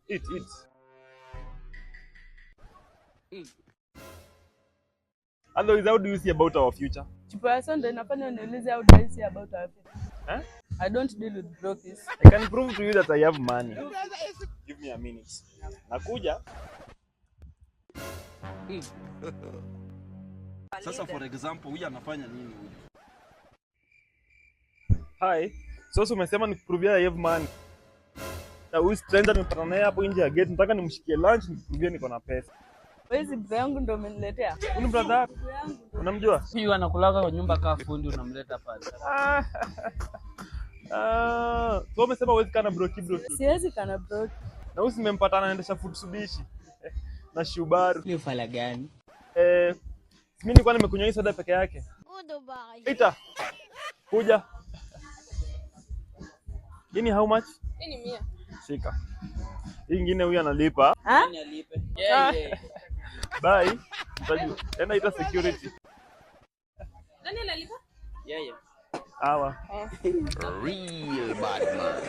Eat. Otherwise, how do you see about our future? Chipa ndo inafanya niulize how do I see about our future? Huh? I don't deal with brokies. I can prove to you that I have money. Give me a minute. Nakuja. Sasa for example, huyu anafanya nini huyu? Hi. So umesema nikupruvia I have money. Na huyu stranger nimepata naye hapo nje ya gate, nataka nimshikie lunch nikupruvia niko na pesa. Wewe bro yangu ndo umeniletea. Huyu brother yako? Unamjua? Huyu anakulaga kwa nyumba kaa fundi unamleta pale. So umesema huwezi kana bro. Siwezi kana broki. Na huyu nimempata anaendesha Futsubishi. Na Subaru. Ni ufala gani? Mimi nilikuwa nimekunywa hii soda peke yake. Ita. Kuja. Hii ni how much? Hii ni 100. Shika. Hii nyingine huyu analipa. Nani alipe? Yeah. Bye. Utajua. Tena ita security. Nani analipa? Yeah. Hawa. Real bad man.